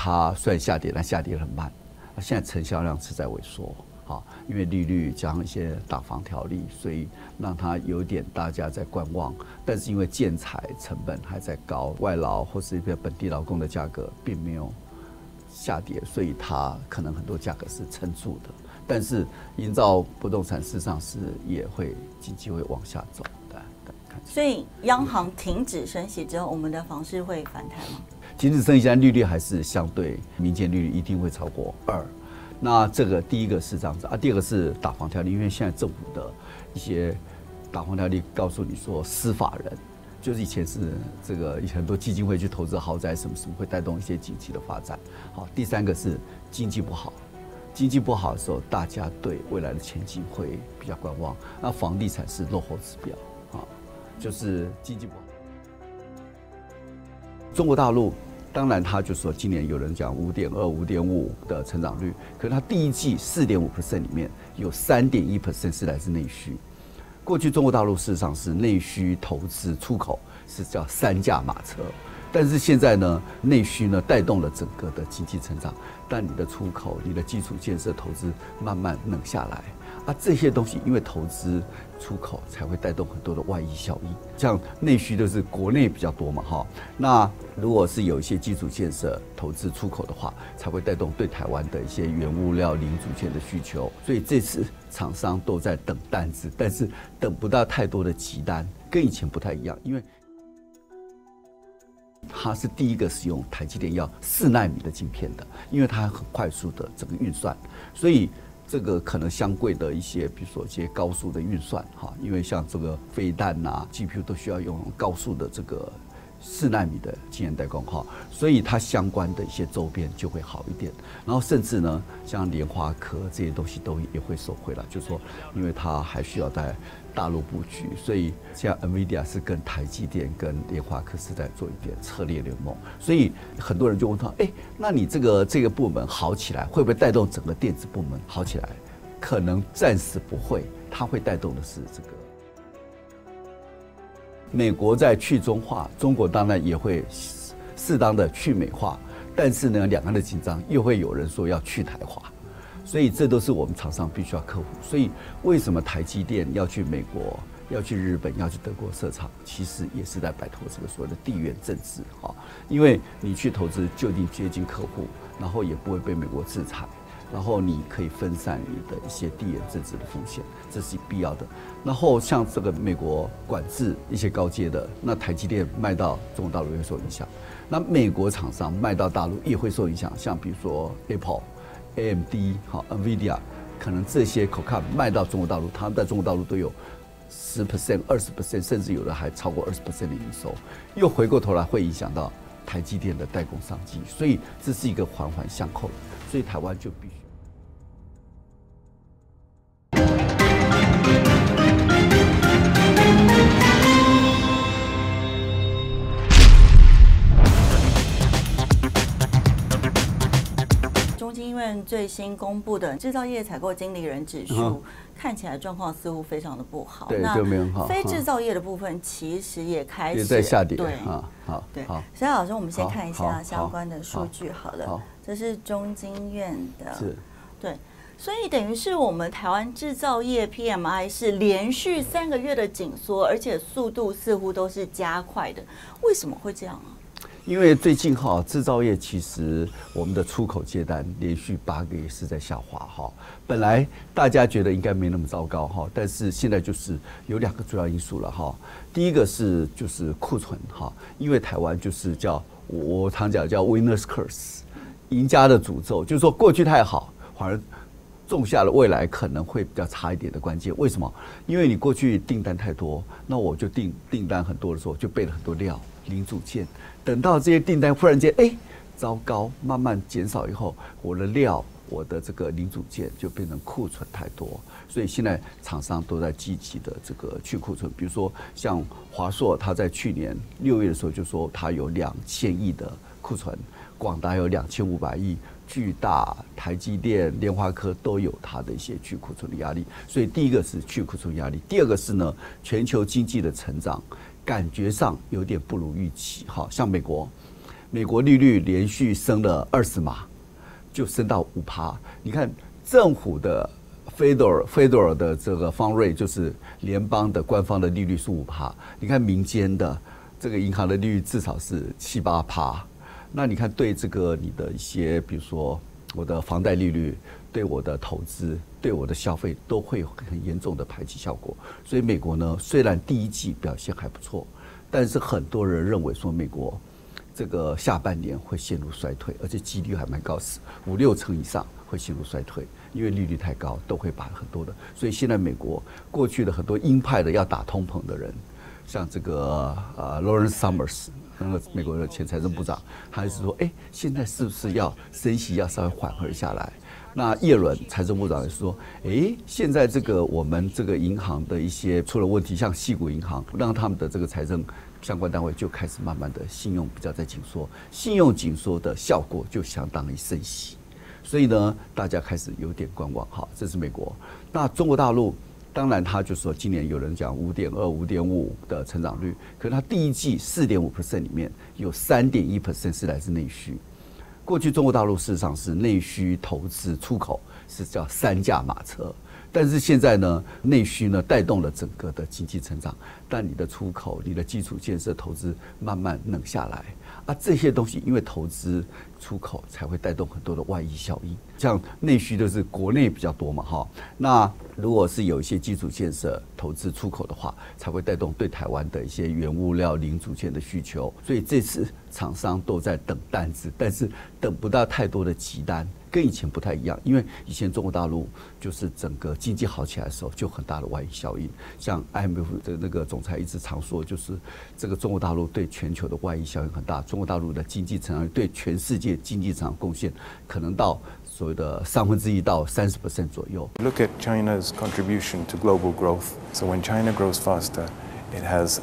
它虽然下跌，但下跌很慢。现在成交量是在萎缩，好，因为利率加上一些打房条例，所以让它有点大家在观望。但是因为建材成本还在高，外劳或是一些本地劳工的价格并没有下跌，所以它可能很多价格是撑住的。但是营造不动产事实上是也会经济会往下走的。所以央行停止升息之后，我们的房市会反弹吗？停止升息，利率还是相对民间利率一定会超过2。那这个第一个是这样子啊，第二个是打房条例，因为现在政府的一些打房条例告诉你说，私法人就是以前是这个很多基金会去投资豪宅什么什么，会带动一些经济的发展。好，第三个是经济不好，经济不好的时候，大家对未来的前景会比较观望。那房地产是落后指标啊，就是经济不好。中国大陆。当然，他就说今年有人讲5.2、5.5的成长率，可是他第一季4.5% 里面有3.1% 是来自内需。过去中国大陆事实上是内需、投资、出口是叫3驾马车，但是现在呢，内需呢带动了整个的经济成长，但你的出口、你的基础建设投资慢慢冷下来。啊，这些东西因为投资、出口才会带动很多的外溢效益。像内需都是国内比较多嘛，哈。那如果是有一些基础建设、投资、出口的话，才会带动对台湾的一些原物料、零组件的需求。所以这次厂商都在等单子，但是等不到太多的急单，跟以前不太一样，因为它是第一个使用台积电要4奈米的晶片的，因为它很快速的整个运算，所以。这个可能相对的一些，比如说一些高速的运算哈，因为像这个飞弹呐、GPU 都需要用高速的这个4奈米的晶圆代工哈，所以它相关的一些周边就会好一点。然后甚至呢，像联发科这些东西都也会受惠了，就是说，因为它还需要在大陆布局，所以像 NVIDIA 是跟台积电跟联发科是在做一点策略联盟，所以很多人就问他，那你这个部门好起来，会不会带动整个电子部门好起来？可能暂时不会，它会带动的是这个。美国在去中化，中国当然也会适当的去美化，但是呢，两岸的紧张又会有人说要去台化。所以这都是我们厂商必须要克服。所以为什么台积电要去美国、要去日本、要去德国设厂，其实也是在摆脱这个所谓的地缘政治哈。因为你去投资就近接近客户，然后也不会被美国制裁，然后你可以分散你的一些地缘政治的风险，这是必要的。然后像这个美国管制一些高阶的，那台积电卖到中国大陆会受影响，那美国厂商卖到大陆也会受影响，像比如说 Apple、AMD、NVIDIA， 可能这些口看卖到中国大陆，他们在中国大陆都有10%、20%，甚至有的还超过20%的营收，又回过头来会影响到台积电的代工商机，所以这是一个环环相扣的，所以台湾就必须。中经院最新公布的制造业采购经理人指数，看起来状况似乎非常的不好。对，就没有很好。非制造业的部分其实也开始也在下跌。对，好，对。所以老师，我们先看一下相关的数据好了。这是中经院的，是，对。所以等于是我们台湾制造业 PMI 是连续3个月的紧缩，而且速度似乎都是加快的。为什么会这样啊？因为最近制造业其实我们的出口接单连续8个月是在下滑本来大家觉得应该没那么糟糕但是现在就是有2个主要因素了第一个是就是库存因为台湾就是叫我常讲叫 winners curse， 赢家的诅咒，就是说过去太好，反而种下了未来可能会比较差一点的关键。为什么？因为你过去订单太多，那我就订单很多的时候就备了很多料、零组件，等到这些订单忽然间糟糕，慢慢减少以后，我的料、我的这个零组件就变成库存太多，所以现在厂商都在积极的这个去库存。比如说像华硕，他在去年6月的时候就说他有2000亿的库存，广达有2500亿。巨大、台积电、联发科都有它的一些去库存的压力，所以第一个是去库存压力，第二个是呢，全球经济的成长感觉上有点不如预期。像美美国利率连续升了20码，就升到5%。你看政府的 Federal 的这个方rate，就是联邦的官方的利率是5%，你看民间的这个银行的利率至少是7-8%。那你看对这个你的一些，比如说我的房贷利率，对我的投资，对我的消费都会有很严重的排挤效果。所以美国呢，虽然第一季表现还不错，但是很多人认为说美国这个下半年会陷入衰退，而且几率还蛮高，5-6成以上会陷入衰退，因为利率太高，都会把很多的。所以现在美国过去的很多鹰派的要打通膨的人，像这个Lawrence Summers， 那个美国的前财政部长，他是说，现在是不是要升息，要稍微缓和下来？那耶伦财政部长也说，现在这个我们这个银行的一些出了问题，像矽谷银行，让他们的这个财政相关单位就开始慢慢的信用比较在紧缩，信用紧缩的效果就相当于升息，所以呢，大家开始有点观望。好，这是美国。那中国大陆，当然他就说今年有人讲5.2、5.5的成长率，可是他第一季4.5% 里面有3.1% 是来自内需。过去中国大陆事实上是内需、投资、出口是叫3驾马车，但是现在呢，内需呢带动了整个的经济成长，但你的出口、你的基础建设投资慢慢冷下来啊，这些东西因为投资、出口才会带动很多的外溢效应。像内需就是国内比较多嘛，哈，那如果是有一些基础建设、投资、出口的话，才会带动对台湾的一些原物料、零组件的需求。所以这次厂商都在等单子，但是等不到太多的急单。跟以前不太一样，因为以前中国大陆就是整个经济好起来的时候，就很大的外溢效应。像 IMF 的那个总裁一直常说，就是这个中国大陆对全球的外溢效应很大。中国大陆的经济成长对全世界经济成长贡献可能到所谓的1/3到30% 左右。Look at China's contribution to global growth. So when China grows faster, it has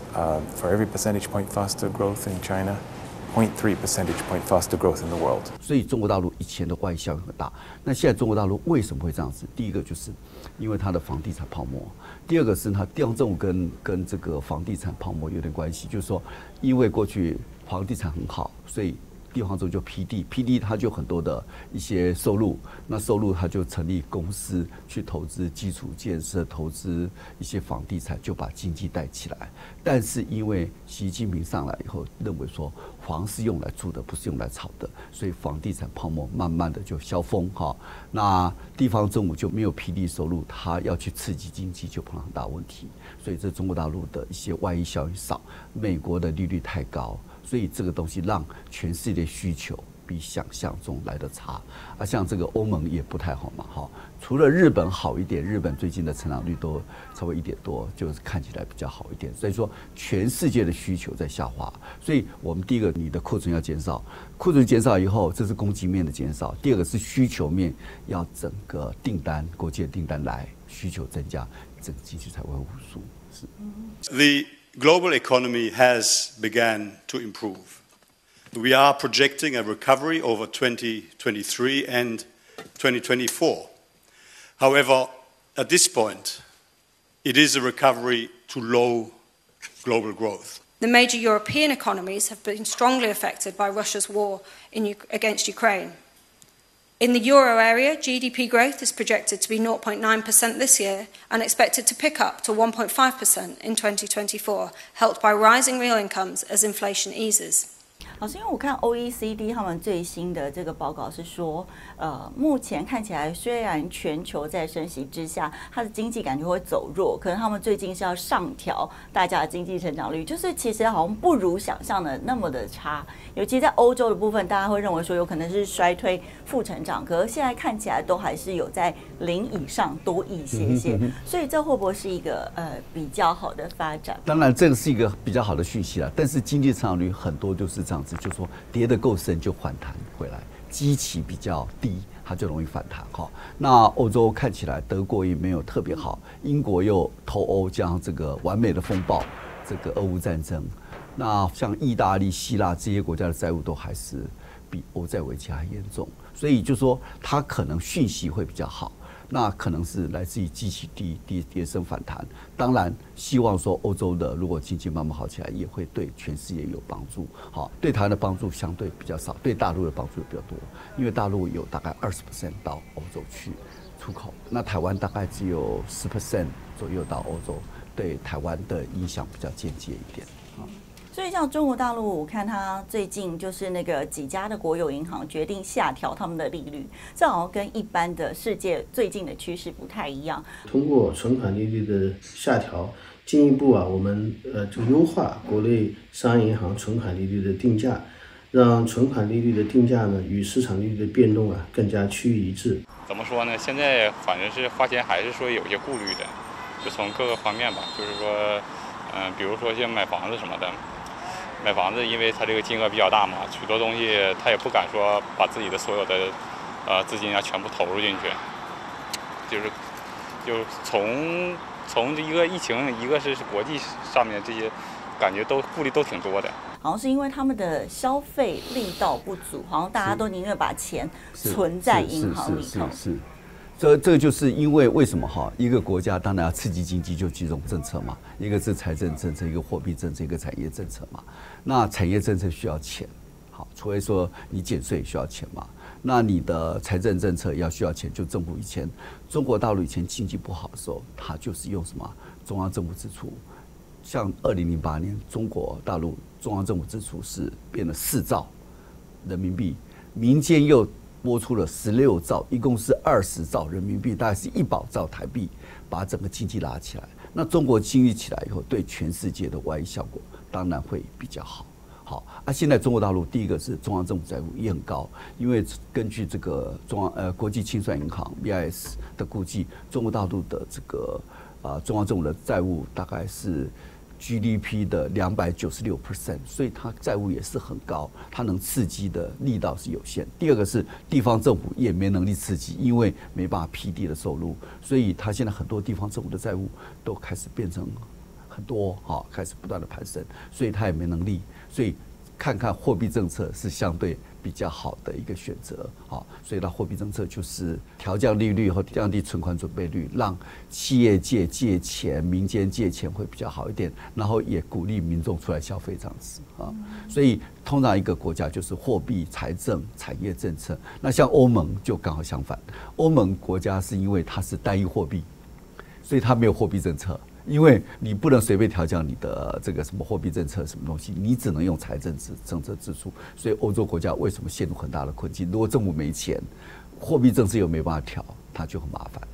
for every percentage point faster growth in China.0.3 percentage point faster growth in the world. 所以中国大陆以前的外溢效应很大。那现在中国大陆为什么会这样子？第一个就是因为它的房地产泡沫，第二个是它地方政府跟这个房地产泡沫有点关系，就是说因为过去房地产很好，所以地方政府就批地它就很多的一些收入，那收入它就成立公司去投资基础建设，投资一些房地产，就把经济带起来。但是因为习近平上来以后，认为说房是用来住的，不是用来炒的，所以房地产泡沫慢慢的就消风哈。那地方政府就没有批地收入，他要去刺激经济就碰到很大问题。所以这中国大陆的一些外溢效应少，美国的利率太高。所以这个东西让全世界需求比想象中来得差，像这个欧盟也不太好嘛，哈。除了日本好一点，日本最近的成长率都超过1点多，就是看起来比较好一点。所以说全世界的需求在下滑，所以我们第一个你的库存要减少，库存减少以后，这是供给面的减少；第二个是需求面，要整个订单国际的订单来，需求增加，整个经济才会复苏。是。Global economy has begun to improve. We are projecting a recovery over 2023 and 2024. However, at this point, it is a recovery to low global growth. The major European economies have been strongly affected by Russia's war against Ukraine. In the euro area, GDP growth is projected to be 0.9% this year and expected to pick up to 1.5% in 2024, helped by rising real incomes as inflation eases. 老师，因为我看 OECD 他们最新的这个报告是说，目前看起来虽然全球在升息之下，它的经济感觉会走弱，可能他们最近是要上调大家的经济成长率，就是其实好像不如想象的那么的差。尤其在欧洲的部分，大家会认为说有可能是衰退、负成长，可是现在看起来都还是有在0以上多一些些，所以这会不会是一个比较好的发展？当然，这个是一个比较好的讯息啦。但是经济成长率很多就是这样子，就是说跌得够深就反弹回来，基期比较低，它就容易反弹哈。那欧洲看起来德国也没有特别好，英国又脱欧，加上这个完美的风暴，这个俄乌战争。那像意大利、希腊这些国家的债务都还是比欧债危机还严重，所以就说它可能讯息会比较好。那可能是来自于基期低跌升反弹。当然，希望说欧洲的如果经济慢慢好起来，也会对全世界有帮助。好，对台湾的帮助相对比较少，对大陆的帮助比较多，因为大陆有大概20% 到欧洲去出口，那台湾大概只有10% 左右到欧洲，对台湾的影响比较间接一点。所以像中国大陆，我看它最近就是那个几家的国有银行决定下调他们的利率，这好像跟一般的世界最近的趋势不太一样。通过存款利率的下调，进一步我们就优化国内商业银行存款利率的定价，让存款利率的定价呢与市场利率的变动更加趋于一致。怎么说呢？现在反正是花钱还是说有些顾虑的，就从各个方面吧，就是说，比如说像买房子什么的。买房子，因为它这个金额比较大嘛，许多东西他也不敢说把自己的所有的资金全部投入进去，就是从一个疫情，一个是国际上面这些，感觉都顾虑都挺多的。好像是因为他们的消费力道不足，好像大家都宁愿把钱存在银行里头。是。这个就是因为为什么一个国家当然要刺激经济就几种政策嘛，一个是财政政策，一个货币政策，一个产业政策嘛。那产业政策需要钱，好，除非说你减税需要钱嘛。那你的财政政策要需要钱，就政府以前中国大陆以前经济不好的时候，它就是用什么中央政府支出，像2008年中国大陆中央政府支出是变了4兆人民币，民间又拨出了16兆，一共是20兆人民币，大概是100兆台币，把整个经济拉起来。那中国经济起来以后，对全世界的外溢效果当然会比较好。好，现在中国大陆第一个是中央政府债务也很高，因为根据这个国际清算银行 BIS 的估计，中国大陆的这个中央政府的债务大概是GDP 的296%，所以它债务也是很高，它能刺激的力道是有限。第二个是地方政府也没能力刺激，因为没办法批地的收入，所以它现在很多地方政府的债务都开始变成很多，开始不断的攀升，所以它也没能力。所以看看货币政策是相对比较好的一个选择，所以它货币政策就是调降利率和降低存款准备率，让企业界借钱、民间借钱会比较好一点，然后也鼓励民众出来消费这样子啊。所以通常一个国家就是货币、财政、产业政策。那像欧盟就刚好相反，欧盟国家是因为它是单一货币，所以它没有货币政策。因为你不能随便调降你的这个什么货币政策什么东西，你只能用财政政策支出。所以欧洲国家为什么陷入很大的困境？如果政府没钱，货币政策又没办法调，它就很麻烦。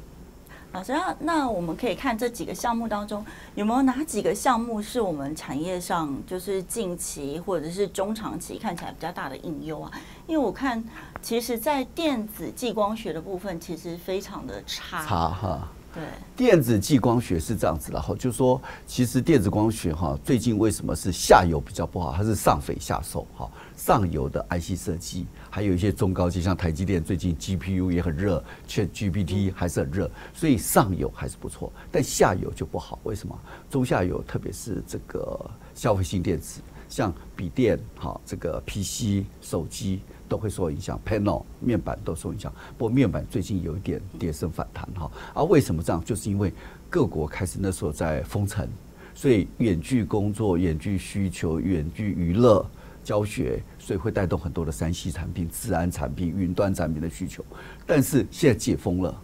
老师，那我们可以看这几个项目当中，有没有哪几个项目是我们产业上就是近期或者是中长期看起来比较大的隐忧啊？因为我看，其实，在电子激光学的部分，其实非常的差哈。对，电子激光学是这样子的哈，就是说，其实电子光学哈，最近为什么是下游比较不好？它是上肥下瘦哈，上游的 IC 设计，还有一些中高阶，像台积电最近 GPU 也很热，ChatGPT 还是很热，所以上游还是不错，但下游就不好。为什么？中下游，特别是这个消费性电子，像笔电哈，这个 PC、手机。都会受影响 ，panel 面板都受影响。不过面板最近有一点跌升反弹哈。为什么这样？就是因为各国开始那时候在封城，所以远距工作、远距需求、远距娱乐、教学，所以会带动很多的3C 产品、治安产品、云端产品的需求。但是现在解封了，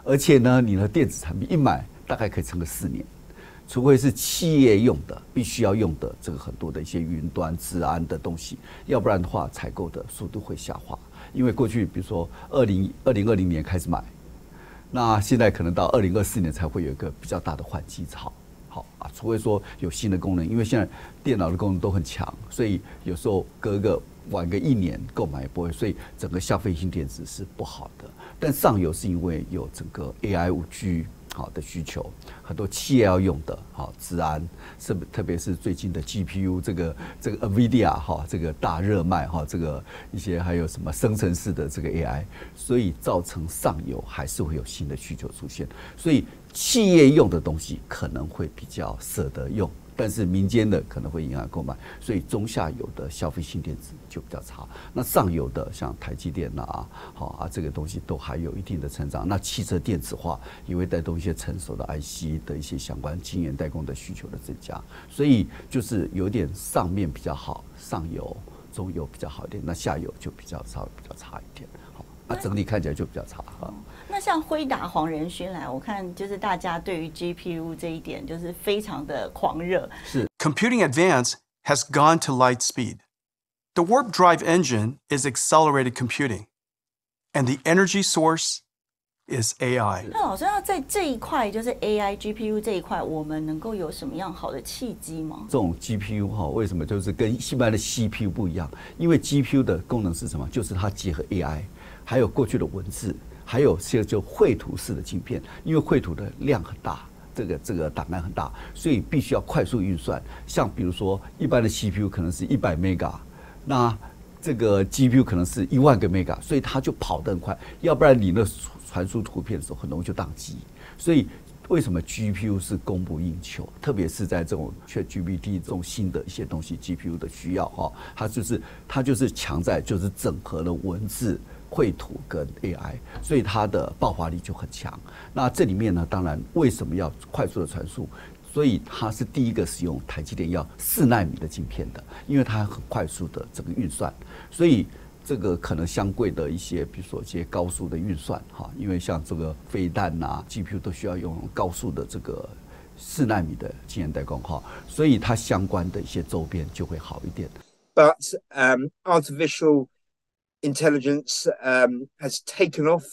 而且呢，你的电子产品一买大概可以撑个4年。除非是企业用的，必须要用的这个很多的一些云端、治安的东西，要不然的话，采购的速度会下滑。因为过去比如说2020年开始买，那现在可能到2024年才会有一个比较大的换机潮。好啊，除非说有新的功能，因为现在电脑的功能都很强，所以有时候晚个1年购买也不会，所以整个消费性电子是不好的。但上游是因为有整个 AI 5G。好的需求，很多企业要用的，好治安，特别是最近的 GPU 这个 NVIDIA 哈，这个大热卖哈，这个一些还有什么生成式的这个 AI， 所以造成上游还是会有新的需求出现，所以企业用的东西可能会比较舍得用，但是民间的可能会影响购买，所以中下游的消费性电子就比较差。那上游的像台积电这个东西都还有一定的成长。那汽车电子化也会带动一些成熟的 IC 的一些相关晶圆代工的需求的增加，所以就是有点上面比较好，上游、中游比较好一点，那下游就稍微比较差一点。那整体看起来就比较差哈。那像辉达黄仁勋来，我看就是大家对于 GPU 这一点就是非常的狂热。是 Computing advance has gone to light speed. The warp drive engine is accelerated computing, and the energy source is AI. 那老师，那在这一块就是 AI GPU 这一块，我们能够有什么样好的契机吗？这种 GPU 为什么就是跟一般的 CPU 不一样？因为 GPU 的功能是什么？就是它结合 AI。还有过去的文字，还有现在就绘图式的晶片，因为绘图的量很大，这个档案很大，所以必须要快速运算。像比如说一般的 CPU 可能是100 mega， 那这个 GPU 可能是10000个 mega， 所以它就跑得很快，要不然你那传输图片的时候很容易就宕机。所以为什么 GPU 是供不应求？特别是在这种 ChatGPT 这种新的一些东西 ，GPU 的需要它就是强在就是整合了文字、绘图跟 AI， 所以它的爆发力就很强。那这里面呢，当然为什么要快速的传输？所以它是第一个使用台积电要4奈米的晶片的，因为它很快速的这个运算，所以这个可能相对的一些，比如说一些高速的运算因为像这个飞弹GPU 都需要用高速的这个4奈米的晶圆代工所以它相关的一些周边就会好一点。But artificial intelligence has taken off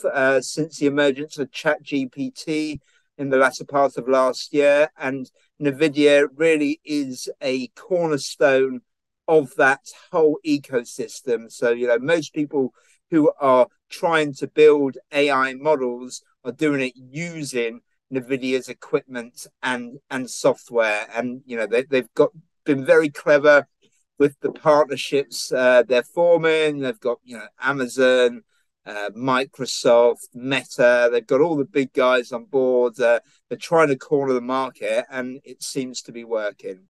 since the emergence of ChatGPT in the latter part of last year, and NVIDIA really is a cornerstone of that whole ecosystem. So, most people who are trying to build AI models are doing it using NVIDIA's equipment and software. And, they've been very clever with the partnerships they're forming. They've got, Amazon, Microsoft, Meta. They've got all the big guys on board. They're trying to corner the market, and it seems to be working.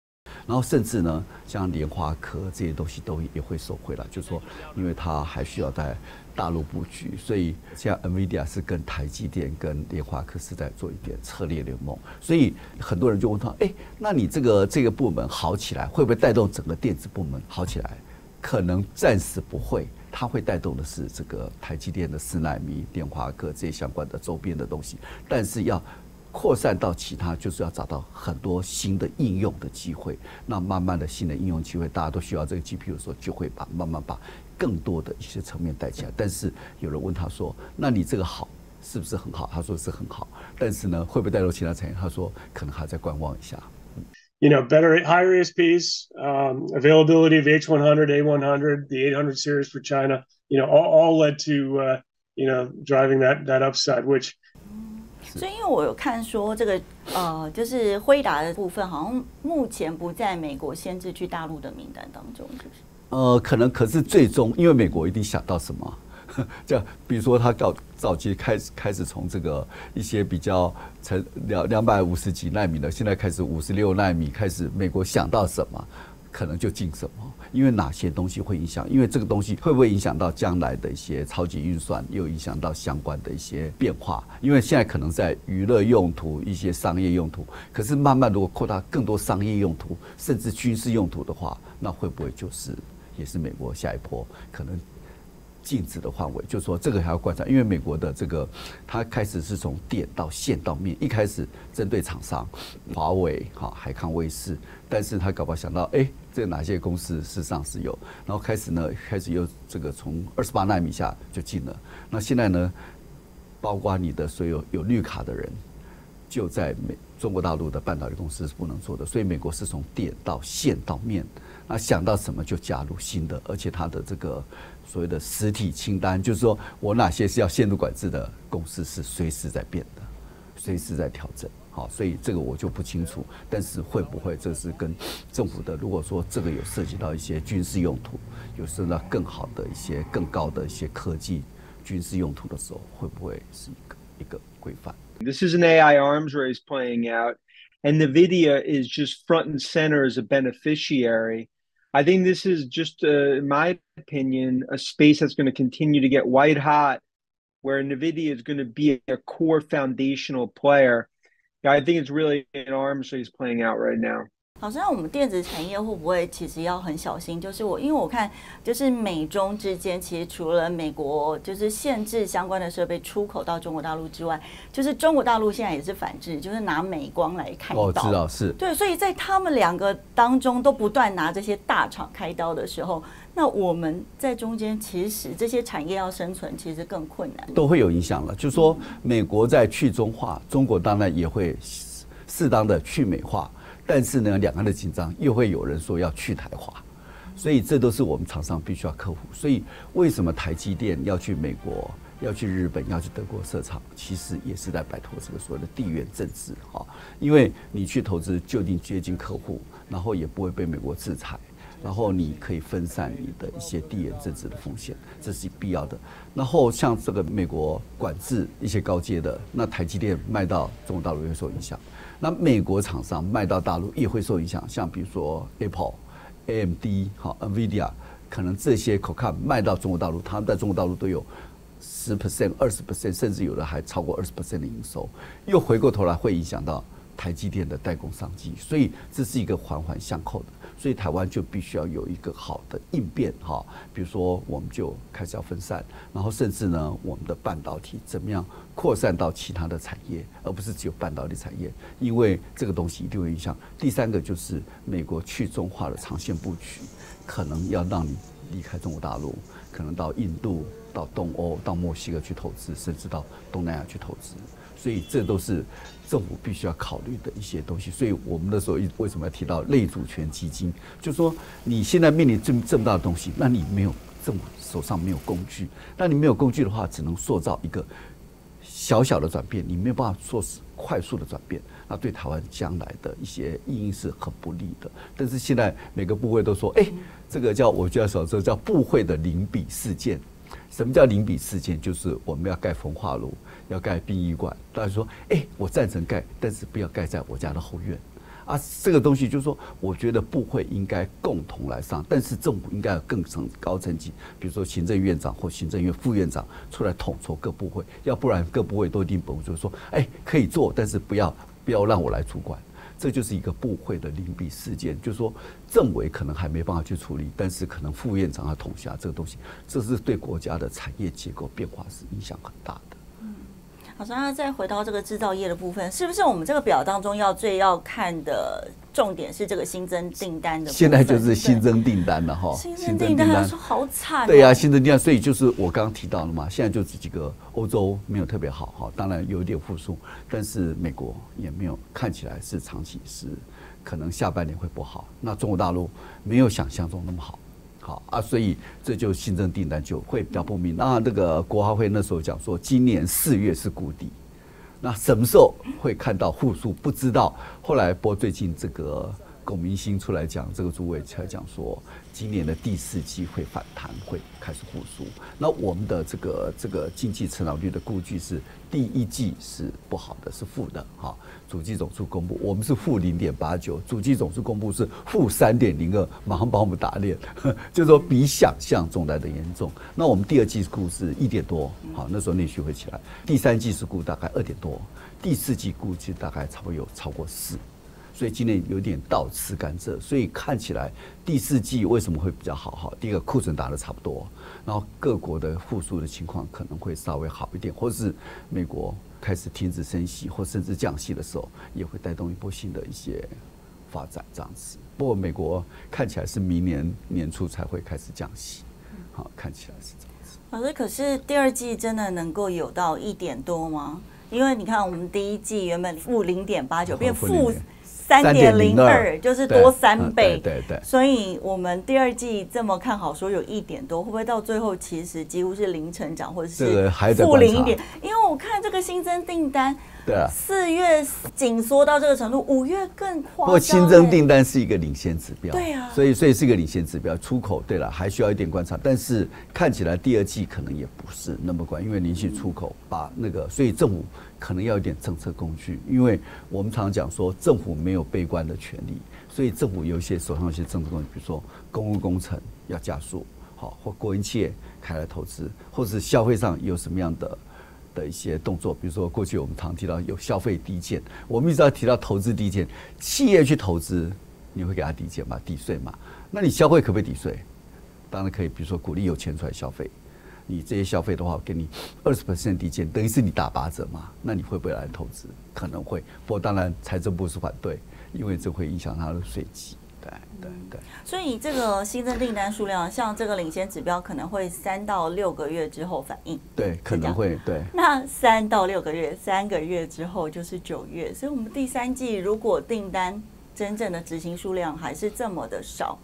然后甚至呢，像联华科这些东西也会受惠了，就是说，因为它还需要在大陆布局，所以像 NVIDIA 是跟台积电跟联华科是在做一点策略联盟，所以很多人就问他，那你这个部门好起来，会不会带动整个电子部门好起来？可能暂时不会，它会带动的是这个台积电的4奈米、联华科这些相关的周边的东西，但是要扩散到其他，就是要找到很多新的应用的机会。那慢慢的新的应用机会，大家都需要这个 GPU 的时候，就会慢慢把更多的一些层面带起来。但是有人问他说：“那你这个好是不是很好？”他说是很好，但是呢，会不会带动其他产业？他说可能还在观望一下。higher ASPs, availability of H100, A100, the 800 series for China, all led to driving that upside, which. 所以因为我有看说这个就是辉达的部分，好像目前不在美国限制去大陆的名单当中，是不是？可是最终因为美国一定想到什么，这样比如说他早期开始从这个一些比较250几奈米的，现在开始56奈米，开始美国想到什么，可能就进什么。因为哪些东西会影响？因为这个东西会不会影响到将来的一些超级运算，又影响到相关的一些变化？因为现在可能在娱乐用途、一些商业用途，可是慢慢如果扩大更多商业用途，甚至军事用途的话，那会不会也是美国下一波可能禁止的范围？就是说这个还要观察，因为美国的这个它开始是从点到线到面，一开始针对厂商，华为、海康威视，但是他搞不好想到，这个哪些公司事实上是有，然后开始又这个从28奈米下就进了。那现在呢，包括你的所有绿卡的人，就在中国大陆的半导体公司是不能做的，所以美国是从点到线到面，那想到什么就加入新的，而且它的这个所谓的实体清单，就是说我哪些是要限度管制的公司是随时在变的，随时在调整。好，所以这个我就不清楚，但是会不会这是跟政府的，如果说这个有涉及到一些军事用途，有涉及到更好的一些更高的一些科技军事用途的时候，会不会是一个规范？ This is an AI arms race playing out, and NVIDIA is just front and center as a beneficiary. I think this is just, in my opinion, a space that's going to continue to get white hot, where NVIDIA is going to be a core foundational player. I think it's really an arms race playing out right now. 好像我们电子产业会不会其实要很小心？就是因为我看，就是美中之间，其实除了美国就是限制相关的设备出口到中国大陆之外，就是中国大陆现在也是反制，就是拿美光来开刀。哦，知道是。对，所以在他们两个当中都不断拿这些大厂开刀的时候，那我们在中间其实这些产业要生存，其实更困难，都会有影响了。就是说，美国在去中化，中国当然也会适当的去美化。但是呢，两岸的紧张又会有人说要去台化，所以这都是我们厂商必须要克服。所以为什么台积电要去美国、要去日本、要去德国设厂，其实也是在摆脱这个所谓的地缘政治哈。因为你去投资就近接近客户，然后也不会被美国制裁，然后你可以分散你的一些地缘政治的风险，这是必要的。然后像这个美国管制一些高阶的，那台积电卖到中国大陆会受影响。那美国厂商卖到大陆也会受影响，像比如说 Apple、AMD、NVIDIA， 可能这些口看卖到中国大陆，他们在中国大陆都有10%、20%，甚至有的还超过20%的营收，又回过头来会影响到台积电的代工商机，所以这是一个环环相扣的。所以台湾就必须要有一个好的应变哈，比如说我们就开始要分散，然后甚至呢，我们的半导体怎么样扩散到其他的产业，而不是只有半导体产业，因为这个东西一定会影响。第三个就是美国去中化的长线布局，可能要让你离开中国大陆，可能到印度、到东欧、到墨西哥去投资，甚至到东南亚去投资。所以这都是政府必须要考虑的一些东西。所以我们那时候为什么要提到类主权基金？就是说你现在面临这么大的东西，那你没有政府手上没有工具，那你没有工具的话，只能塑造一个小小的转变，你没有办法做快速的转变，那对台湾将来的一些意义是很不利的。但是现在每个部会都说，这个叫我叫小时候叫部会的零比事件。什么叫零比事件？就是我们要盖焚化炉，要盖殡仪馆，大家说，我赞成盖，但是不要盖在我家的后院。啊，这个东西就是说，我觉得部会应该共同来上，但是政府应该有更高层级，比如说行政院长或行政院副院长出来统筹各部会，要不然各部会都一定本就是说，可以做，但是不要让我来主管。这就是一个部会的零比事件，就是说政委可能还没办法去处理，但是可能副院长要统辖这个东西，这是对国家的产业结构变化是影响很大的。好，那再回到这个制造业的部分，是不是我们这个表当中最要看的重点是这个新增订单的部分？现在就是新增订单了哈，新增订单说好惨。对呀，新增订单，所以就是我刚刚提到了嘛，现在就几个欧洲没有特别好哈，当然有一点复苏，但是美国也没有，看起来是长期是可能下半年会不好。那中国大陆没有想象中那么好。好啊，所以这就新增订单就会比较不明。那这个国发会那时候讲说，今年4月是谷底，那什么时候会看到复苏不知道。后来不过最近这个龚明鑫出来讲，这个主委才讲说，今年的第4季会反弹，会开始复苏。那我们的这个经济成长率的估计是第1季是不好的，是负的哈。主计总数公布，我们是负0.89，主计总数公布是负3.02，马上把我们打脸，就是说比想象中来的严重。那我们第2季估是1点多，好，那时候内需会起来。第3季是估大概2点多，第4季估计大概差不多有超过4。所以今年有点倒吃甘蔗，所以看起来第4季为什么会比较好？第一个库存打得差不多，然后各国的复苏的情况可能会稍微好一点，或是美国开始停止升息或甚至降息的时候，也会带动一波新的一些发展这样子。不过美国看起来是明年年初才会开始降息，好，看起来是这样子。老师，可是第2季真的能够有到1点多吗？因为你看我们第1季原本负0.89变负3.02，就是多3倍。对，所以我们第2季这么看好，说有1点多，会不会到最后其实几乎是零成长，或者是负0.1点？因为我看这个新增订单对啊。4月紧缩到这个程度，5月更夸张。不过新增订单是一个领先指标，对啊，所以是一个领先指标。出口对了，还需要一点观察，但是看起来第2季可能也不是那么快，因为连续出口把那个，所以政府可能要有点政策工具，因为我们常讲说政府没有闭关的权利，所以政府有一些手上有一些政策工具，比如说公共工程要加速，好，或国营企业开来投资，或者是消费上有什么样的一些动作，比如说过去我们常提到有消费抵减，我们一直要提到投资抵减，企业去投资，你会给他抵减嘛，抵税嘛？那你消费可不可以抵税？当然可以，比如说鼓励有钱出来消费，你这些消费的话，给你20% 抵减，等于是你打8折嘛？那你会不会来投资？可能会，不过当然财政部是反对，因为这会影响它的税基。对，所以这个新增订单数量，像这个领先指标，可能会3到6个月之后反应。对，可能会对。那3到6个月，3个月之后就是9月，所以我们第3季如果订单真正的执行数量还是这么的少，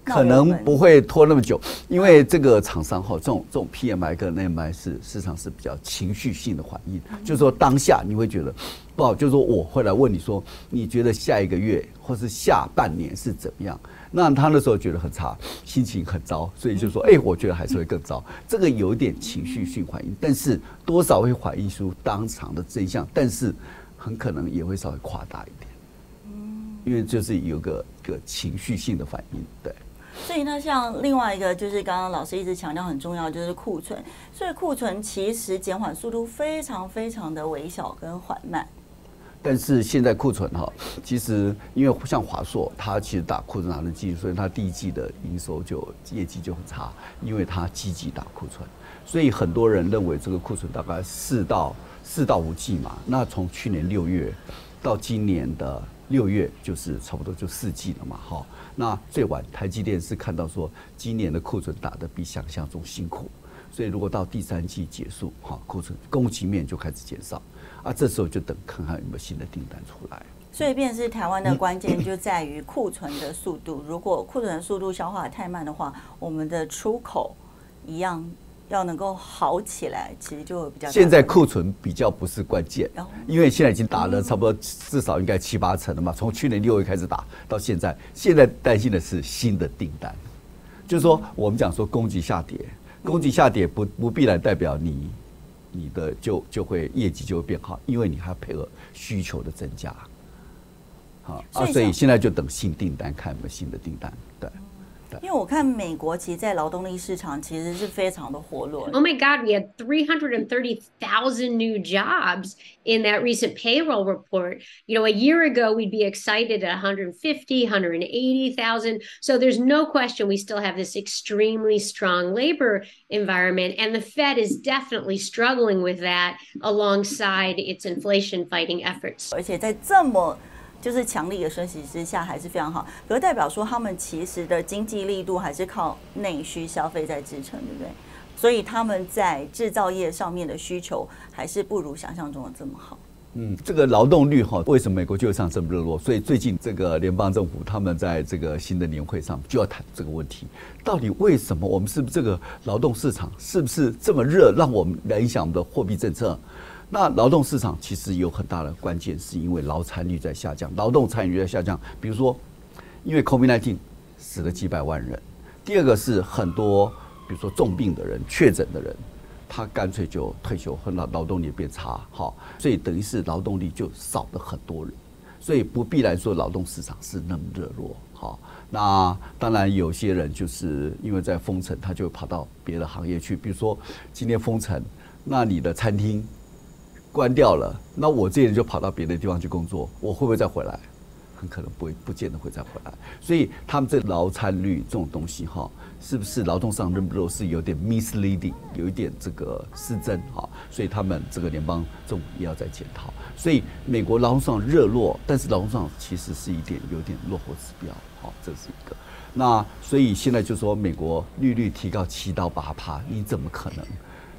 可能不会拖那么久，因为这个厂商哈，这种 PMI 跟 NMI 是市场是比较情绪性的反应，就是说当下你会觉得不好，就是说我会来问你说，你觉得下1个月或是下半年是怎么样？那他那时候觉得很差，心情很糟，所以就说，我觉得还是会更糟。这个有一点情绪性反应，但是多少会反映出当场的真相，但是很可能也会稍微夸大一点，因为就是有个情绪性的反应，对。所以呢，像另外一个就是刚刚老师一直强调很重要，就是库存。所以库存其实减缓速度非常非常的微小跟缓慢。但是现在库存哈，其实因为像华硕，它其实打库存打的技术，所以它第1季的营收业绩就很差，因为它积极打库存，所以很多人认为这个库存大概4到5季嘛。那从去年6月到今年的6月，就是差不多就4季了嘛，哈。那最晚台积电是看到说，今年的库存打得比想象中辛苦，所以如果到第3季结束，哈，库存供给面就开始减少，这时候就等看看有没有新的订单出来。所以，便是台湾的关键就在于库存的速度。如果库存的速度消化太慢的话，我们的出口一样要能够好起来，其实就比较。现在库存比较不是关键，因为现在已经打了差不多至少应该7、8成了嘛。从去年6月开始打到现在担心的是新的订单，就是说我们讲说供给下跌，供给下跌不必然代表你的就会业绩就会变好，因为你还要配合需求的增加，所以现在就等新订单，看有没有新的订单，对。因为我看美国其实在劳动力市场其实是非常的活络。Oh my God, we had 330,000 new jobs in that recent payroll report. You know, a year ago we'd be excited at 150, 180,000. So there's no question we still have this extremely strong labor environment, and the Fed is definitely struggling with that alongside its inflation fighting efforts. 而且在这么就是强力的升息之下还是非常好，可是代表说他们其实的经济力度还是靠内需消费在支撑，对不对？所以他们在制造业上面的需求还是不如想象中的这么好。这个劳动率哈，为什么美国就上这么热络？所以最近这个联邦政府他们在这个新的年会上就要谈这个问题，到底为什么我们是不是这个劳动市场是不是这么热，让我们来影响我们的货币政策？那劳动市场其实有很大的关键，是因为劳参率在下降，劳动参与在下降。比如说，因为 COVID-19 死了几百万人，第二个是很多比如说重病的人、确诊的人，他干脆就退休，和劳动力变差，好，所以等于是劳动力就少了很多人，所以不必然说劳动市场是那么热络，好。那当然有些人就是因为在封城，他就跑到别的行业去，比如说今天封城，那你的餐厅关掉了，那我这些人就跑到别的地方去工作，我会不会再回来？很可能不见得会再回来。所以他们这劳参率这种东西哈，是不是劳动上热不热是有点 misleading， 有一点这个失真哈，所以他们这个联邦政府也要再检讨。所以美国劳动上热络，但是劳动上其实是有点落后指标，好，这是一个。那所以现在就说美国利率提高7到8%，你怎么可能？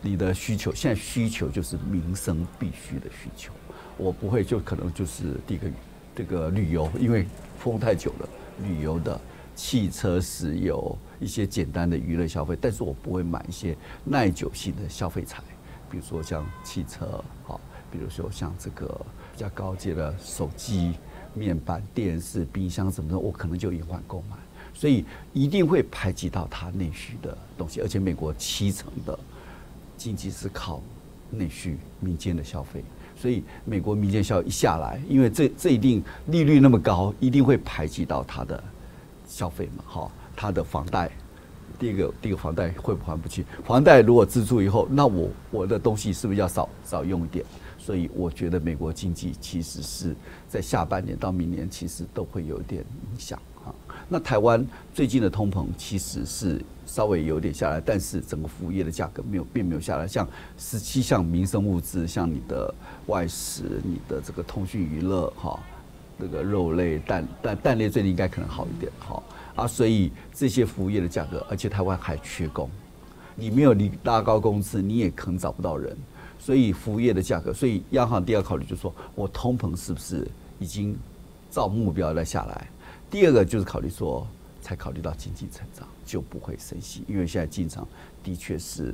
你的需求现在需求就是民生必须的需求，我不会就可能就是第一个这个旅游，因为封太久了，旅游的汽车、石油一些简单的娱乐消费，但是我不会买一些耐久性的消费财，比如说像汽车，好，比如说像这个比较高阶的手机、面板、电视、冰箱什么的，我可能就延缓购买，所以一定会排挤到它内需的东西。而且美国70%的经济是靠内需民间的消费，所以美国民间消费一下来，因为这一定利率那么高，一定会排挤到它的消费嘛，哈，它的房贷。第一个房贷会不还不起？房贷如果支出以后，那我的东西是不是要少用一点？所以我觉得美国经济其实是在下半年到明年其实都会有一点影响啊。那台湾最近的通膨其实是稍微有点下来，但是整个服务业的价格并没有下来。像17项民生物资，像你的外食、你的这个通讯娱乐哈，这个肉类、蛋类最近应该可能好一点哈。所以这些服务业的价格，而且台湾还缺工，你没有拉高工资，你也可能找不到人，所以服务业的价格，所以央行第二考虑就是说我通膨是不是已经照目标再下来？第二个就是考虑说，才考虑到经济成长就不会升息，因为现在进场的确是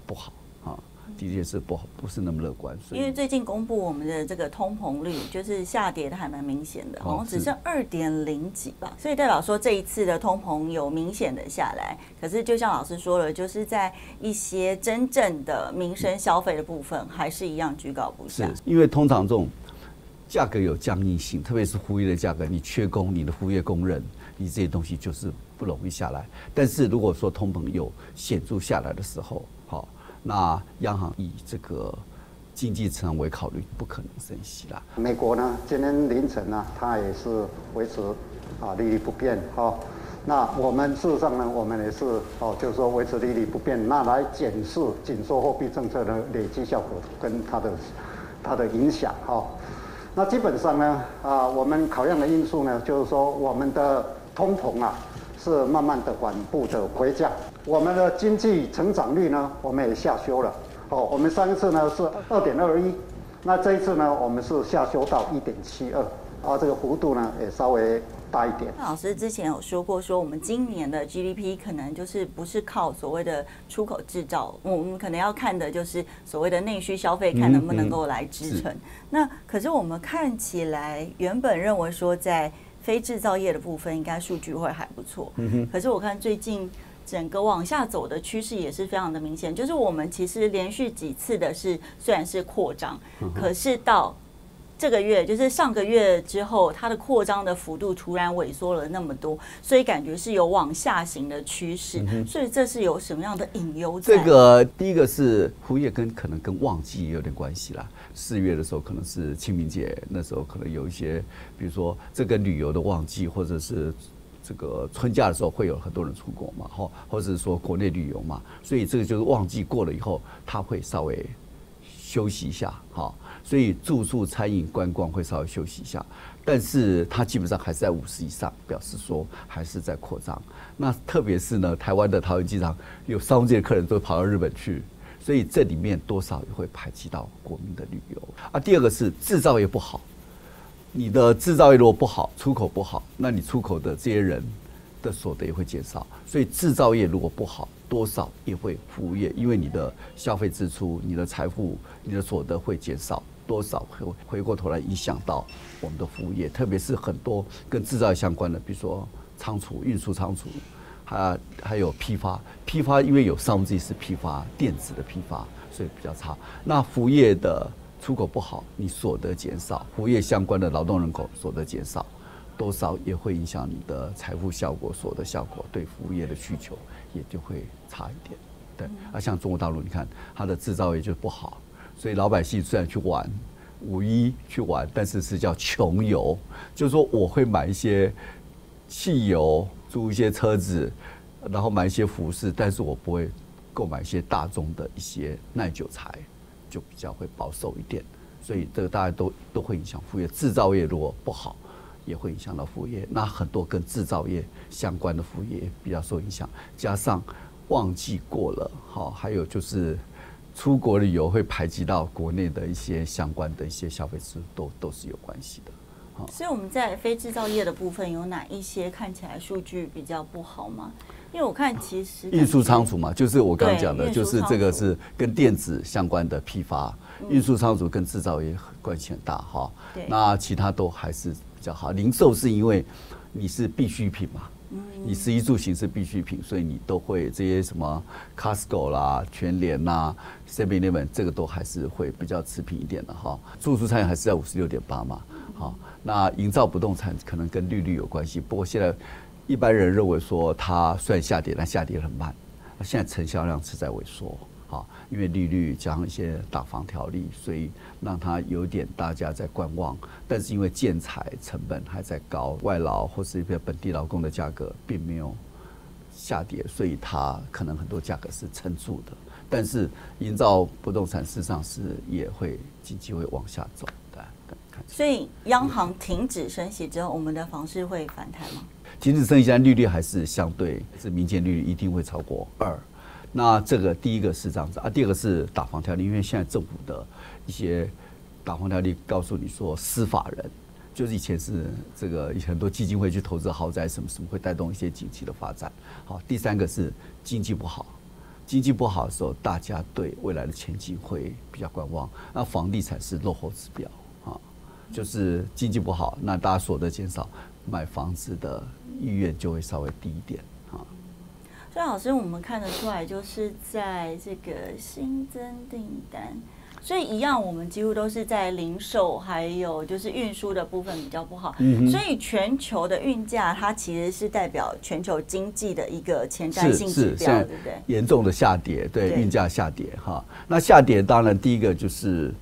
不好啊。的确是不是那么乐观，因为最近公布我们的这个通膨率就是下跌的还蛮明显的，好像只剩2.0几吧，所以代表说这一次的通膨有明显的下来。可是就像老师说了，就是在一些真正的民生消费的部分，还是一样居高不下。是因为通常这种价格有僵硬性，特别是服务业的价格，你缺工，你的服务业工人，你这些东西就是不容易下来。但是如果说通膨有显著下来的时候，好。那央行以这个经济成长为考虑，不可能升息啦。美国呢，今天凌晨呢，它也是维持利率不变哈。那我们事实上呢，我们也是就是说维持利率不变，那来检视紧缩货币政策的累积效果跟它的影响哈。那基本上呢，我们考量的因素呢，就是说我们的通膨是慢慢的缓步的回降。我们的经济成长率呢，我们也下修了。我们上一次呢是2.21，那这一次呢，我们是下修到1.72，这个幅度呢也稍微大一点。老师之前有说过，说我们今年的 GDP 可能就是不是靠所谓的出口制造，我们可能要看的就是所谓的内需消费，看能不能够来支撑。那可是我们看起来原本认为说在非制造业的部分应该数据会还不错，可是我看最近整个往下走的趋势也是非常的明显，就是我们其实连续几次的是虽然是扩张，可是到这个月就是上个月之后，它的扩张的幅度突然萎缩了那么多，所以感觉是有往下行的趋势，所以这是有什么样的隐忧在？这个第一个是服务业可能跟旺季有点关系啦。4月的时候可能是清明节，那时候可能有一些，比如说这个旅游的旺季，或者是这个春假的时候会有很多人出国嘛，或者是说国内旅游嘛，所以这个就是旺季过了以后，它会稍微休息一下，所以住宿、餐饮、观光会稍微休息一下，但是它基本上还是在50以上，表示说还是在扩张。那特别是呢，台湾的桃园机场有3分之一的客人都跑到日本去，所以这里面多少也会排挤到国民的旅游。第二个是制造业不好。你的制造业如果不好，出口不好，那你出口的这些人的所得也会减少。所以制造业如果不好，多少也会服务业，因为你的消费支出、你的财富、你的所得会减少，多少会回过头来影响到我们的服务业，特别是很多跟制造业相关的，比如说仓储、运输仓储，还有批发。批发因为有3分之一是批发电子的批发，所以比较差。那服务业的出口不好，你所得减少，服务业相关的劳动人口所得减少，多少也会影响你的财富效果、所得效果，对服务业的需求也就会差一点。对，像中国大陆，你看它的制造业就不好，所以老百姓虽然去玩5·1去玩，但是是叫穷游，就是说我会买一些汽油，租一些车子，然后买一些服饰，但是我不会购买一些大宗的一些耐久材。就比较会保守一点，所以这个大家都会影响服务业。制造业如果不好，也会影响到服务业。那很多跟制造业相关的服务业比较受影响，加上旺季过了，还有就是出国旅游会排挤到国内的一些相关的一些消费支出，都是有关系的。所以我们在非制造业的部分有哪一些看起来数据比较不好吗？因为我看其实运输仓储嘛，就是我刚刚讲的，就是这个是跟电子相关的批发，运输仓储跟制造业关系很大哈。那其他都还是比较好。零售是因为你是必需品嘛，你食衣住行是必需品，所以你都会这些什么 Costco 啦、全联啦、7-Eleven 这个都还是会比较持平一点的哈。住宿餐饮还是在56.8嘛，好，那营造不动产可能跟利率有关系，不过现在一般人认为说它虽然下跌，但下跌很慢，现在成交量是在萎缩。好，因为利率加上一些打房条例，所以让它有点大家在观望。但是因为建材成本还在高，外劳或是一些本地劳工的价格并没有下跌，所以它可能很多价格是撑住的。但是营造不动产事实上是也会经济会往下走的。所以央行停止升息之后，我们的房市会反弹吗？停止升息，现在利率还是相对是民间利率一定会超过2。那这个第一个是这样子啊，第二个是打房条例，因为现在政府的一些打房条例告诉你说，私法人就是以前是这个很多基金会去投资豪宅什么什么，会带动一些经济的发展。好，第三个是经济不好，经济不好的时候，大家对未来的前景会比较观望。那房地产是落后指标啊，就是经济不好，那大家所得减少，买房子的意愿就会稍微低一点啊。所以老师，我们看得出来，就是在这个新增订单，所以一样，我们几乎都是在零售还有就是运输的部分比较不好。所以全球的运价，它其实是代表全球经济的一个前瞻性指标，对不对？严重的下跌，对运价下跌哈。那下跌当然第一个就是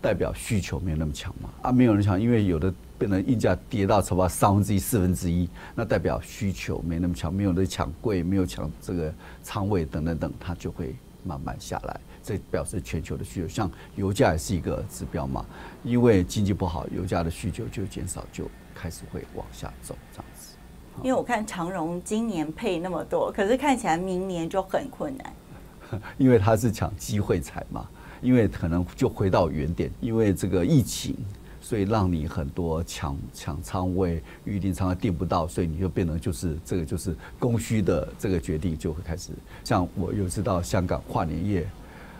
代表需求没有那么强嘛，啊，没有人强，因为有的变成运价跌到差不多1/3、1/4，那代表需求没那么强，没有人抢柜，没有抢这个仓位等等等，它就会慢慢下来。这表示全球的需求，像油价也是一个指标嘛，因为经济不好，油价的需求就减少，就开始会往下走这样子。因为我看长荣今年配那么多，可是看起来明年就很困难。因为它是抢机会财嘛。因为可能就回到原点，因为这个疫情，所以让你很多抢仓位、预定仓位订不到，所以你就变成就是这个就是供需的这个决定就会开始。像我有次到香港跨年夜，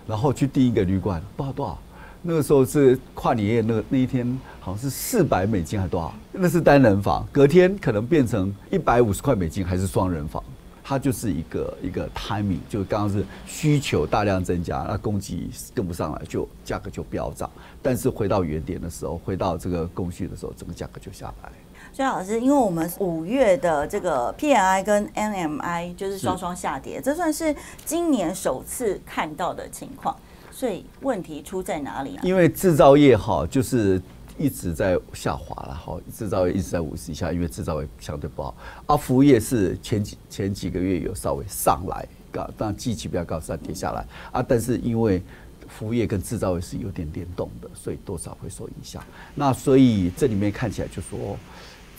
然后去订一个旅馆，不知道多少，那个时候是跨年夜那一天好像是$400还多少，那是单人房，隔天可能变成$150还是双人房。它就是一个 timing， 就刚刚是需求大量增加，那供给跟不上来，就价格就飙涨。但是回到原点的时候，回到这个供需的时候，整个价格就下来。所以老师，因为我们5月的这个 PMI 跟 NMI 就是双双下跌，这算是今年首次看到的情况。所以问题出在哪里啊？因为制造业哈，就是一直在下滑了，好，制造业一直在50以下，因为制造业相对不好。啊，服务业是前几个月有稍微上来，当然基期比较高，是跌下来啊。但是因为服务业跟制造业是有点联动的，所以多少会受影响。那所以这里面看起来就说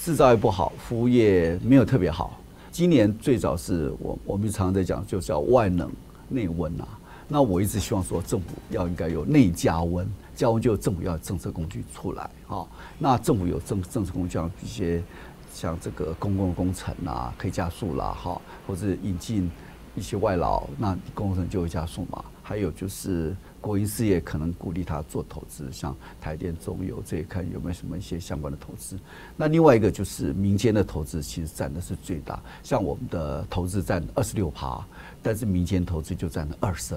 制造业不好，服务业没有特别好。今年最早是我们常常在讲，就是要外冷内温啊。那我一直希望说，政府应该有内加温，加温就政府要有政策工具出来哈。那政府有政策工具，像一些像这个公共工程啊，可以加速啦哈，或者引进一些外劳，那工程就会加速嘛。还有就是国营事业可能鼓励他做投资，像台电、中油这一看有没有什么一些相关的投资。那另外一个就是民间的投资，其实占的是最大，像我们的投资占26%，但是民间投资就占了22%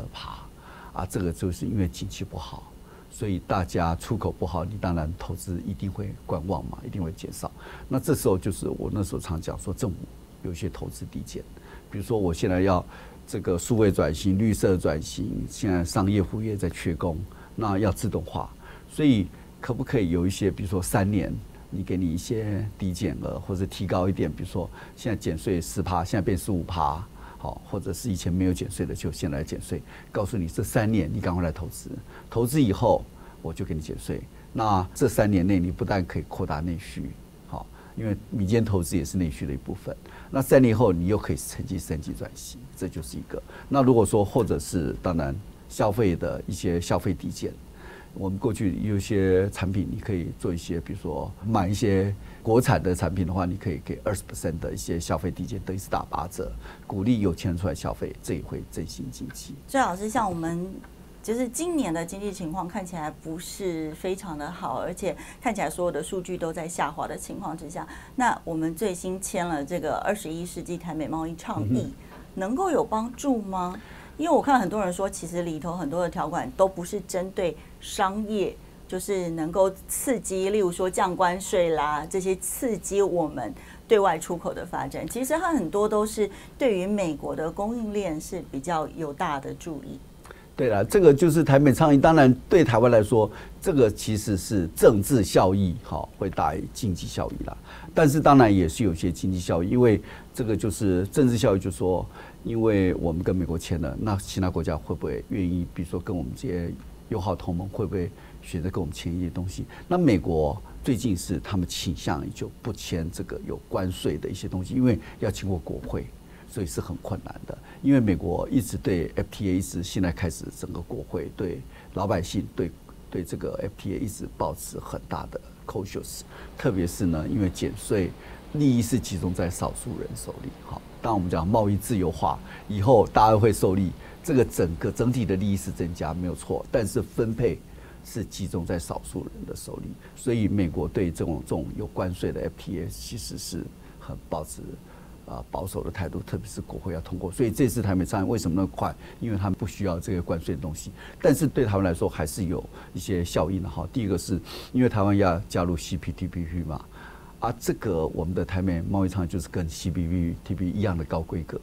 啊。这个就是因为景气不好，所以大家出口不好，你当然投资一定会观望嘛，一定会减少。那这时候就是我那时候常讲说，政府有一些投资递减，比如说我现在要这个数位转型、绿色转型，现在商业服务业在缺工，那要自动化，所以可不可以有一些，比如说3年，你给你一些抵减额，或者提高一点，比如说现在减税10%，现在变15%，好，或者是以前没有减税的就现在减税，告诉你这3年你赶快来投资，投资以后我就给你减税。那这3年内你不但可以扩大内需，好，因为民间投资也是内需的一部分。那3年后你又可以升级转型，这就是一个。那如果说或者是当然消费的一些消费抵减，我们过去有一些产品，你可以做一些，比如说买一些国产的产品的话，你可以给20% 的一些消费抵减，等于是打8折，鼓励有钱人出来消费，这也会振兴经济。所以老师，像我们就是今年的经济情况看起来不是非常的好，而且看起来所有的数据都在下滑的情况之下，那我们最新签了这个21世纪台美贸易倡议，能够有帮助吗？因为我看很多人说，其实里头很多的条款都不是针对商业，就是能够刺激，例如说降关税啦，这些刺激我们对外出口的发展。其实它很多都是对于美国的供应链是比较有大的注意。对了，这个就是台美倡议，当然对台湾来说，这个其实是政治效益会大于经济效益啦。但是当然也是有些经济效益，因为这个就是政治效益，就是说，因为我们跟美国签了，那其他国家会不会愿意，比如说跟我们这些友好同盟，会不会选择跟我们签一些东西？那美国最近是他们倾向于就不签这个有关税的一些东西，因为要经过国会。所以是很困难的，因为美国一直对 FTA 一直现在开始整个国会对老百姓对这个 FTA 一直保持很大的 cautious， 特别是呢，因为减税利益是集中在少数人手里。好，当我们讲贸易自由化以后，大家会受利，这个整体的利益是增加没有错，但是分配是集中在少数人的手里，所以美国对这种有关税的 FTA 其实是很保持保守的态度，特别是国会要通过，所以这次台美倡议为什么那么快？因为他们不需要这个关税的东西，但是对台湾来说还是有一些效应的哈。第一个是因为台湾要加入 CPTPP 嘛，这个我们的台美贸易倡议就是跟 CPTPP 一样的高规格，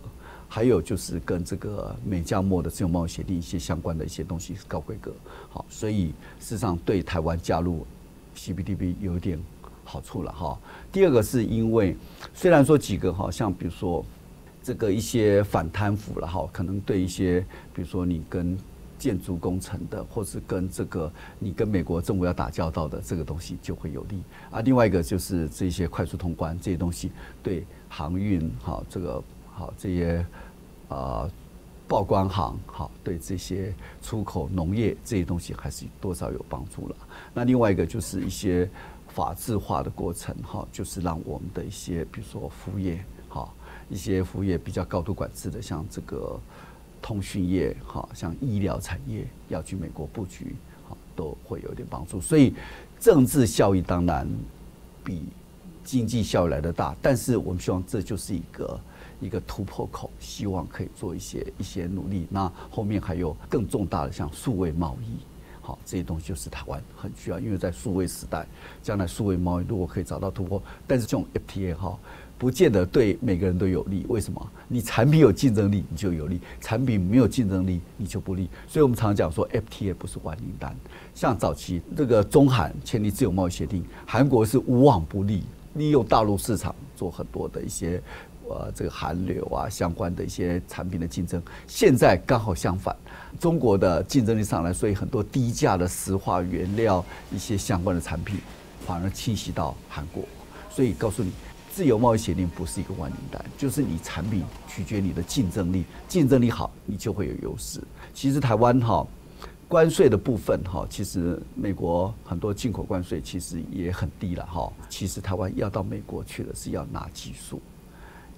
还有就是跟这个美加墨的自由贸易协定一些相关的一些东西是高规格，好，所以事实上对台湾加入 CPTPP 有一点好处了哈。第二个是因为虽然说几个哈，像比如说这个一些反贪腐了哈，可能对一些比如说你跟建筑工程的，或是跟这个你跟美国政府要打交道的这个东西就会有利另外一个就是这些快速通关这些东西对航运这个这些报关行对这些出口农业这些东西还是多少有帮助了。那另外一个就是一些法治化的过程就是让我们的一些比如说服务业一些服务业比较高度管制的，像这个通讯业像医疗产业要去美国布局都会有点帮助。所以政治效益当然比经济效益来得大，但是我们希望这就是一个突破口，希望可以做一些努力。那后面还有更重大的像数位贸易这些东西就是台湾很需要，因为在数位时代，将来数位贸易如果可以找到突破，但是这种 FTA 不见得对每个人都有利。为什么？你产品有竞争力你就有利，产品没有竞争力你就不利。所以我们常讲说 FTA 不是万灵丹。像早期这个中韩签订自由贸易协定，韩国是无往不利，利用大陆市场做很多的一些这个韩流相关的一些产品的竞争。现在刚好相反，中国的竞争力上来，所以很多低价的石化原料一些相关的产品反而侵袭到韩国。所以告诉你，自由贸易协定不是一个万灵丹，就是你产品取决你的竞争力，竞争力好你就会有优势。其实台湾关税的部分其实美国很多进口关税其实也很低了其实台湾要到美国去的是要拿技术，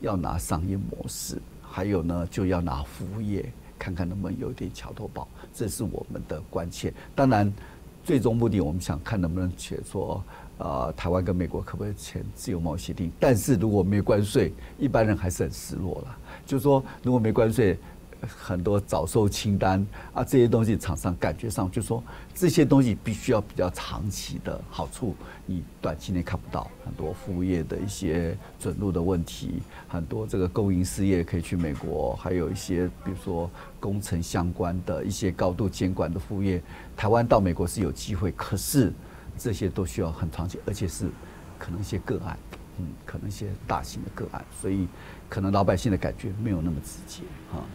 要拿商业模式，还有呢就要拿服务业，看看能不能有一点桥头堡，这是我们的关切。当然最终目的我们想看能不能说台湾跟美国可不可以签自由贸易协定，但是如果没关税，一般人还是很失落了。就是说如果没关税，很多早售清单这些东西厂商感觉上就说这些东西必须要比较长期的好处，你短期内看不到。很多服务业的一些准入的问题，很多这个供应事业可以去美国，还有一些比如说工程相关的一些高度监管的服务业，台湾到美国是有机会，可是这些都需要很长期，而且是可能一些个案，可能一些大型的个案，所以可能老百姓的感觉没有那么直接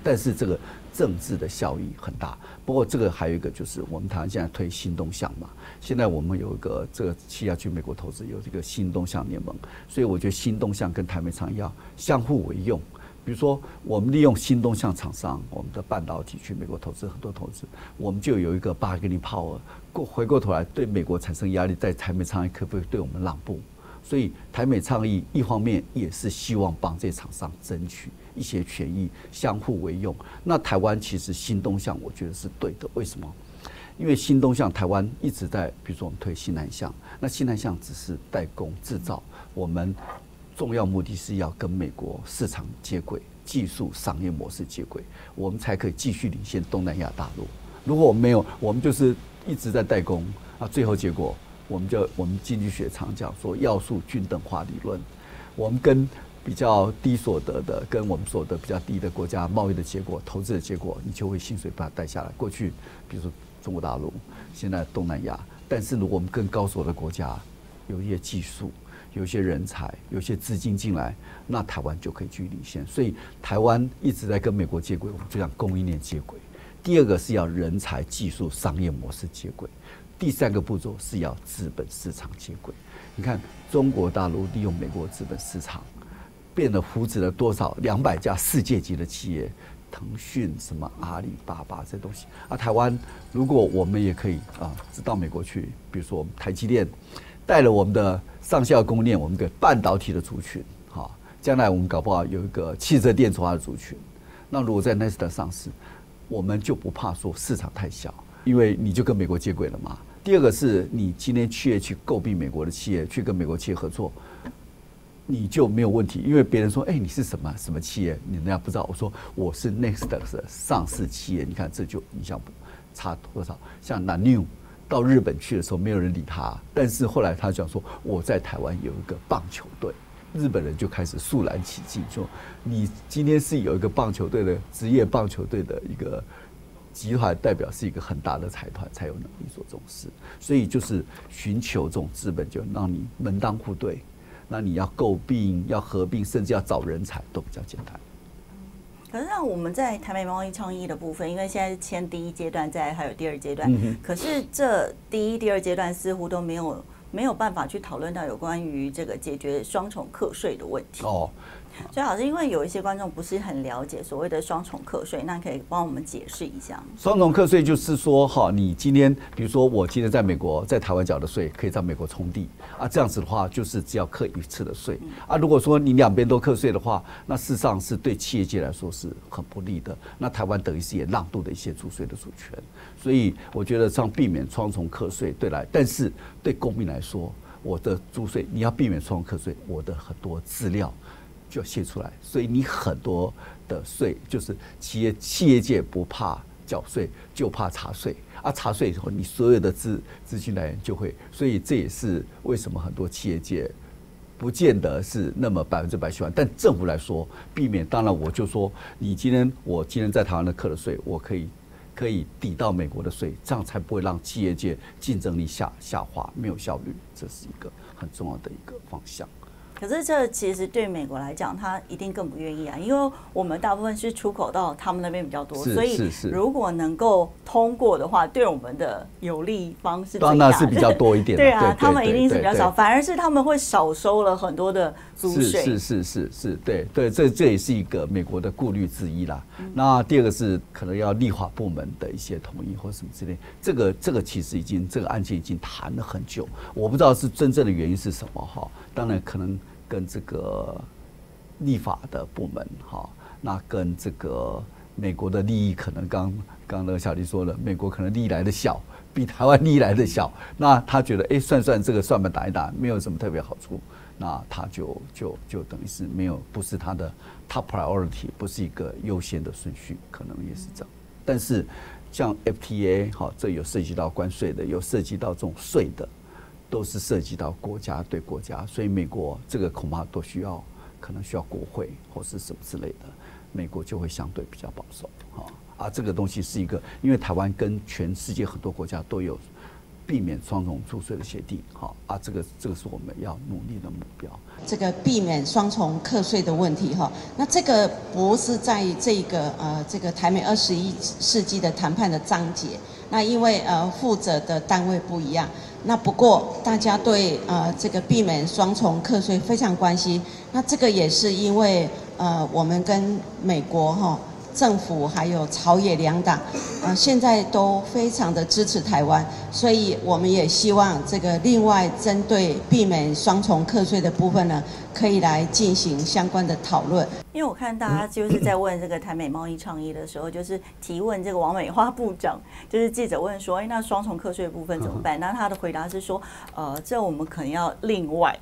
但是这个政治的效益很大。不过这个还有一个就是我们台湾现在推新动向嘛，现在我们有一个这个企业要去美国投资，有这个新动向联盟，所以我觉得新动向跟台美厂要相互为用。比如说我们利用新动向厂商，我们的半导体去美国投资很多投资，我们就有一个bargaining power 回过头来对美国产生压力，在台美倡议可不可以对我们让步？所以台美倡议一方面也是希望帮这些厂商争取一些权益，相互为用。那台湾其实新东向我觉得是对的，为什么？因为新东向台湾一直在，比如说我们推新南向，那新南向只是代工制造，我们重要目的是要跟美国市场接轨，技术商业模式接轨，我们才可以继续领先东南亚大陆。如果我们没有，我们就是一直在代工，那最后结果我们经济学常讲说要素均等化理论，我们跟比较低所得的跟我们所得比较低的国家贸易的结果、投资的结果，你就会薪水把它带下来。过去比如说中国大陆，现在东南亚，但是如果我们更高所得国家有一些技术、有一些人才、有一些资金进来，那台湾就可以继续领先。所以台湾一直在跟美国接轨，我们就像供应链接轨。第二个是要人才、技术、商业模式接轨。第三个步骤是要资本市场接轨。你看中国大陆利用美国资本市场，变得扶植了多少200家世界级的企业，腾讯、什么阿里巴巴这东西。台湾如果我们也可以到美国去，比如说我们台积电带了我们的上下供应链，我们的半导体的族群，将来我们搞不好有一个汽车电子化的族群。那如果在 Nasdaq 上市，我们就不怕说市场太小，因为你就跟美国接轨了嘛。第二个是你今天企业去诟病美国的企业，去跟美国企业合作，你就没有问题，因为别人说，你是什么企业，人家不知道。我说我是 Nasdaq 的上市企业，你看这就影响差多少。像 Nanu 到日本去的时候，没有人理他，但是后来他讲说我在台湾有一个棒球队，日本人就开始肃然起敬，说你今天是有一个棒球队的职业棒球队的一个集团，代表是一个很大的财团才有能力做这种事，所以就是寻求这种资本，就让你门当户对。那你要购并、要合并，甚至要找人才，都比较简单。可是让我们在台美贸易倡议的部分，因为现在是签第一阶段，再还有第二阶段，可是这第一、第二阶段似乎都没有办法去讨论到有关于这个解决双重课税的问题。所以老师，因为有一些观众不是很了解所谓的双重课税，那可以帮我们解释一下。双重课税就是说，你今天比如说我今天在美国、在台湾缴的税，可以在美国冲抵这样子的话，就是只要课一次的税如果说你两边都课税的话，那事实上是对企业界来说是很不利的。那台湾等于是也让渡的一些租税的主权，所以我觉得这样避免双重课税但是对公民来说，我的租税你要避免双重课税，我的很多资料就要泄出来，所以你很多的税就是企业界不怕缴税，就怕查税查税以后，你所有的资金来源就会，所以这也是为什么很多企业界不见得是那么100%喜欢，但政府来说避免，当然我就说，我今天在台湾的课的税，我可以抵到美国的税，这样才不会让企业界竞争力下滑，没有效率，这是一个很重要的一个方向。可是这其实对美国来讲，他一定更不愿意因为我们大部分是出口到他们那边比较多，所以如果能够通过的话，对我们的有利方是最大的。当然是比较多一点。对他们一定是比较少，反而是他们会少收了很多的租税。是，对，这也是一个美国的顾虑之一啦。那第二个是可能要立法部门的一些同意或什么之类，这个其实这个案件已经谈了很久，我不知道是真正的原因是什么当然可能跟这个立法的部门那跟这个美国的利益可能刚那个小弟说了，美国可能利益来的小，比台湾利益来的小，那他觉得算这个算盘打一打，没有什么特别好处，那他就等于是不是他的 top priority， 不是一个优先的顺序，可能也是这样。但是像 FTA 这有涉及到关税的，有涉及到这种税的，都是涉及到国家对国家，所以美国这个恐怕都可能需要国会或是什么之类的，美国就会相对比较保守这个东西是一个，因为台湾跟全世界很多国家都有避免双重租税的协定这个是我们要努力的目标。这个避免双重课税的问题那这个不是在这个台美21世纪的谈判的章节，那因为负责的单位不一样。那不过大家对这个避免双重课税非常关心，那这个也是因为我们跟美国政府还有朝野两党，现在都非常的支持台湾，所以我们也希望这个另外针对避免双重课税的部分呢，可以来进行相关的讨论。因为我看大家就是在问这个台美贸易倡议的时候，就是提问这个王美花部长，就是记者问说，哎，那双重课税的部分怎么办？那他的回答是说，这我们可能要另外。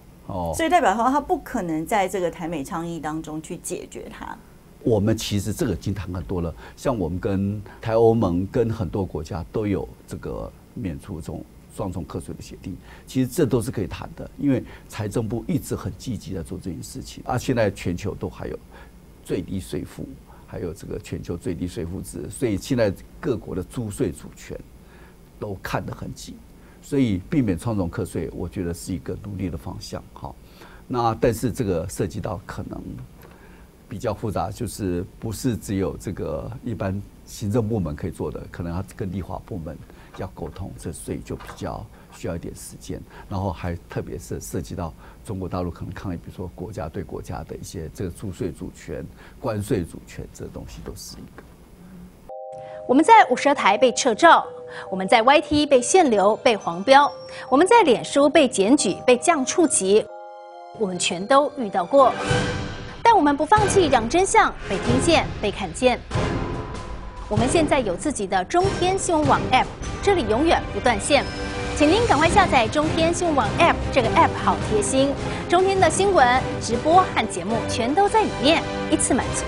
所以代表说他不可能在这个台美倡议当中去解决它。我们其实这个已经谈很多了，像我们跟台欧盟跟很多国家都有这个免除这种双重课税的协定，其实这都是可以谈的，因为财政部一直很积极在做这件事情啊。现在全球都还有最低税负，还有这个全球最低税负制，所以现在各国的租税主权都看得很紧。所以避免双重课税，我觉得是一个努力的方向。好，那但是这个涉及到可能比较复杂，就是不是只有这个一般行政部门可以做的，可能要跟立法部门要沟通，所以就比较需要一点时间。然后还特别是涉及到中国大陆可能抗议，比如说国家对国家的一些这个租税主权、关税主权，这东西都是一个。我们在52台被撤照，我们在 YT 被限流、被黄标，我们在脸书被检举、被降触及，我们全都遇到过。但我们不放弃，让真相被听见、被看见。我们现在有自己的中天新闻网 App， 这里永远不断线。请您赶快下载中天新闻网 App， 这个 App 好贴心，中天的新闻、直播和节目全都在里面，一次满足。